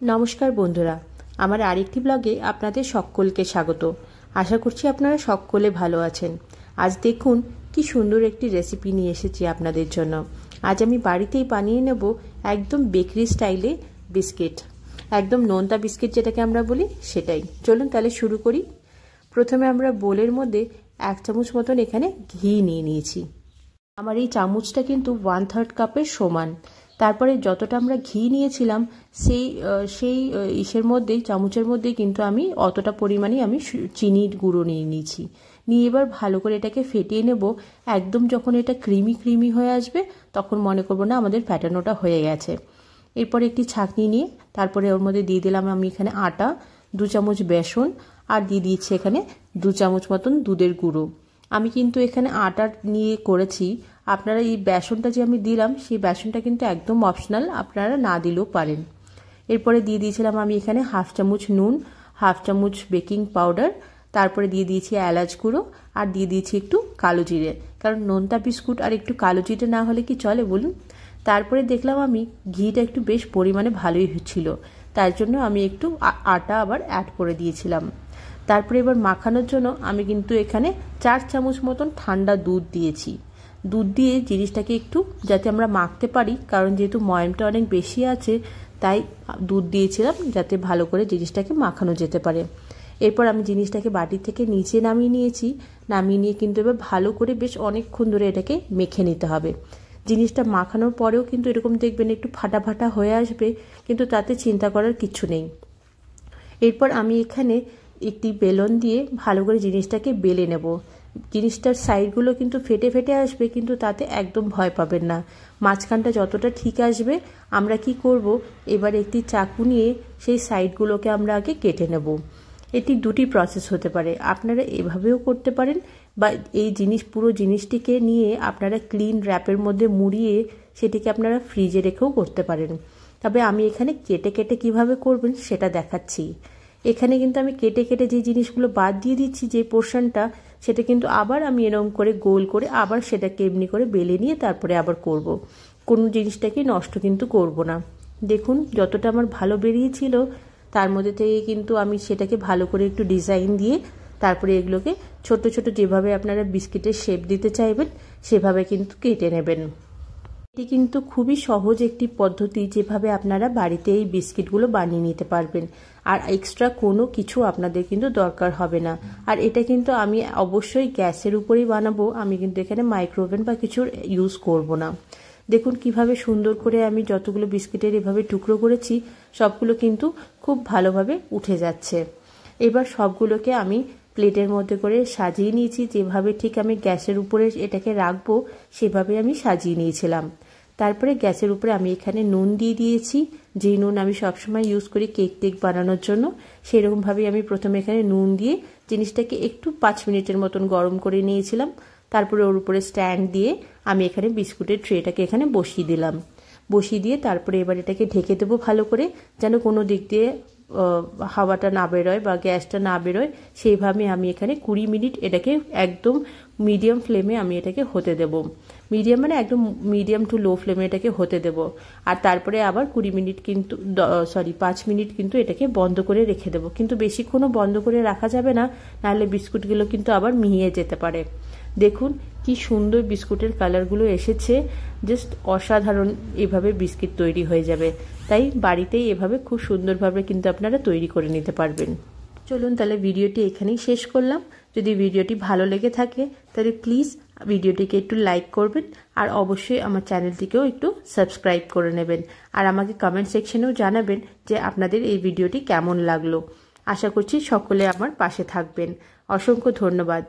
নমস্কার বন্ধুরা, আমার আরেকটি ব্লগে আপনাদের সকলকে স্বাগত। আশা করছি আপনারা সকলে ভালো আছেন। আজ দেখুন কি সুন্দর একটি রেসিপি নিয়ে এসেছি আপনাদের জন্য। আজ আমি বাড়িতেই বানিয়ে নেব একদম বেকারি স্টাইলে বিস্কিট, একদম নোনতা বিস্কিট যেটাকে আমরা বলি সেটাই। চলুন তাহলে শুরু করি। প্রথমে আমরা বোলের মধ্যে 1 চামচ মতন এখানে ঘি নিয়ে নিয়েছি। আমার এই চামচটা কিন্তু 1/3 কাপের সমান। তারপরে যতটা আমরা ঘি নিয়েছিলাম সেই ইসের মধ্যেই, চামচের মধ্যেই কিন্তু আমি অতটা পরিমাণে আমি চিনির গুঁড়ো নিয়ে নিয়েছি। নিয়ে এবার ভালো করে এটাকে ফেটিয়ে নেব। একদম যখন এটা ক্রিমি হয়ে আসবে তখন মনে করব না আমাদের ফ্যাটানোটা হয়ে গেছে। এরপরে একটি ছাঁকনি নিয়ে তারপরে ওর মধ্যে দিয়ে দিলাম আমি এখানে আটা, 2 চামচ বেসন, আর দিয়ে দিয়েছি এখানে 2 চামচ মতন দুধের গুঁড়ো। আমি কিন্তু এখানে আটা নিয়ে করেছি। আপনারা এই বেসনটা যে আমি দিলাম সেই বেসনটা কিন্তু একদম অপশনাল, আপনারা না দিলেও পারেন। এরপরে দিয়ে দিয়েছিলাম আমি এখানে 1/2 চামচ নুন, 1/2 চামচ বেকিং পাউডার, তারপরে দিয়ে দিয়েছি এলাচ গুঁড়ো, আর দিয়ে দিয়েছি একটু কালো জিরে। কারণ নোনতা বিস্কুট আর একটু কালো জিরে না হলে কি চলে বলুন। তারপরে দেখলাম আমি ঘিটা একটু বেশ পরিমাণে ভালোই হচ্ছিল, তার জন্য আমি একটু আটা আবার অ্যাড করে দিয়েছিলাম। তারপরে এবার মাখানোর জন্য আমি কিন্তু এখানে 4 চামচ মতন ঠান্ডা দুধ দিয়েছি। দুধ দিয়ে জিনিসটাকে একটু যাতে আমরা মাখতে পারি, কারণ যেহেতু ময়ামটা অনেক বেশি আছে তাই দুধ দিয়েছিলাম যাতে ভালো করে জিনিসটাকে মাখানো যেতে পারে। এরপর আমি জিনিসটাকে বাটি থেকে নিচে নামিয়ে নিয়েছি। নামিয়ে নিয়ে কিন্তু এবার ভালো করে বেশ অনেকক্ষণ ধরে এটাকে মেখে নিতে হবে। জিনিসটা মাখানোর পরেও কিন্তু এরকম দেখবেন একটু ফাটা ফাটা হয়ে আসবে, কিন্তু তাতে চিন্তা করার কিছু নেই। এরপর আমি এখানে একটি বেলন দিয়ে ভালো করে জিনিসটাকে বেলে নেব। জিনিসটার সাইডগুলো কিন্তু ফেটে ফেটে আসবে, কিন্তু তাতে একদম ভয় পাবেন না। মাঝখানটা যতটা ঠিক আসবে আমরা কি করব, এবার একটি চাকু নিয়ে সেই সাইডগুলোকে আমরা আগে কেটে নেব। এটি দুটি প্রসেস হতে পারে, আপনারা এভাবেও করতে পারেন, বা এই পুরো জিনিসটিকে নিয়ে আপনারা ক্লিন র্যাপের মধ্যে মুড়িয়ে সেটিকে আপনারা ফ্রিজে রেখেও করতে পারেন। তবে আমি এখানে কেটে কেটে কিভাবে করবেন সেটা দেখাচ্ছি। এখানে কিন্তু আমি কেটে কেটে যে জিনিসগুলো বাদ দিয়ে দিচ্ছি, যে পোর্শনটা, সেটা কিন্তু আবার আমি এরকম করে গোল করে আবার সেটাকে এমনি করে বেলে নিয়ে তারপরে আবার করব। কোনো জিনিসটাকে নষ্ট কিন্তু করব না। দেখুন যতটা আমার ভালো বেরিয়েছিল তার মধ্যে থেকে কিন্তু আমি সেটাকে ভালো করে একটু ডিজাইন দিয়ে তারপরে এগুলোকে ছোট ছোট যেভাবে আপনারা বিস্কিটের শেপ দিতে চাইবেন সেভাবে কিন্তু কেটে নেবেন। এটি কিন্তু খুবই সহজ একটি পদ্ধতি, যেভাবে আপনারা বাড়িতে এই বিস্কিটগুলো বানিয়ে নিতে পারবেন। আর এক্সট্রা কোনো কিছু আপনাদের কিন্তু দরকার হবে না। আর এটা কিন্তু আমি অবশ্যই গ্যাসের উপরেই বানাবো, আমি কিন্তু এখানে মাইক্রোওভেন বা কিছুর ইউজ করব না। দেখুন কিভাবে সুন্দর করে আমি যতগুলো বিস্কিটের এভাবে টুকরো করেছি সবগুলো কিন্তু খুব ভালোভাবে উঠে যাচ্ছে। এবার সবগুলোকে আমি প্লেটের মধ্যে করে সাজিয়ে নিয়েছি। যেভাবে ঠিক আমি গ্যাসের উপরে এটাকে রাখবো সেভাবে আমি সাজিয়ে নিয়েছিলাম। তারপরে গ্যাসের উপরে আমি এখানে নুন দিয়ে দিয়েছি, যেই নুন আমি সবসময় ইউজ করি কেক বানানোর জন্য। সেরকমভাবে আমি প্রথমে এখানে নুন দিয়ে জিনিসটাকে একটু 5 মিনিটের মতন গরম করে নিয়েছিলাম। তারপরে ওর উপরে স্ট্যান্ড দিয়ে আমি এখানে বিস্কুটের ট্রেটাকে এখানে বসিয়ে দিলাম। বসিয়ে দিয়ে তারপরে এবার এটাকে ঢেকে দেবো ভালো করে, যেন কোনো দিক দিয়ে হাওয়াটা না বেরোয় বা গ্যাসটা না বেরোয়। সেইভাবে আমি এখানে 20 মিনিট এটাকে একদম মিডিয়াম ফ্লেমে আমি এটাকে হতে দেব। মিডিয়াম মানে একদম মিডিয়াম টু লো ফ্লেমে এটাকে হতে দেব। আর তারপরে আবার 20 মিনিট কিন্তু 5 মিনিট কিন্তু এটাকে বন্ধ করে রেখে দেবো। কিন্তু বেশিক্ষণও বন্ধ করে রাখা যাবে না, নাহলে বিস্কুটগুলো কিন্তু আবার মিহিয়ে যেতে পারে। দেখুন কি সুন্দর বিস্কুটের কালারগুলো এসেছে, জাস্ট অসাধারণ। এভাবে বিস্কিট তৈরি হয়ে যাবে। তাই বাড়িতেই এভাবে খুব সুন্দরভাবে কিন্তু আপনারা তৈরি করে নিতে পারবেন। চলুন তাহলে ভিডিওটি এখানেই শেষ করলাম। যদি ভিডিওটি ভালো লেগে থাকে তাহলে প্লিজ ভিডিওটিকে একটু লাইক করবেন, আর অবশ্যই আমার চ্যানেলটিকেও একটু সাবস্ক্রাইব করে নেবেন। আর আমাকে কমেন্ট সেকশনেও জানাবেন যে আপনাদের এই ভিডিওটি কেমন লাগলো। আশা করছি সকলে আমার পাশে থাকবেন। অসংখ্য ধন্যবাদ।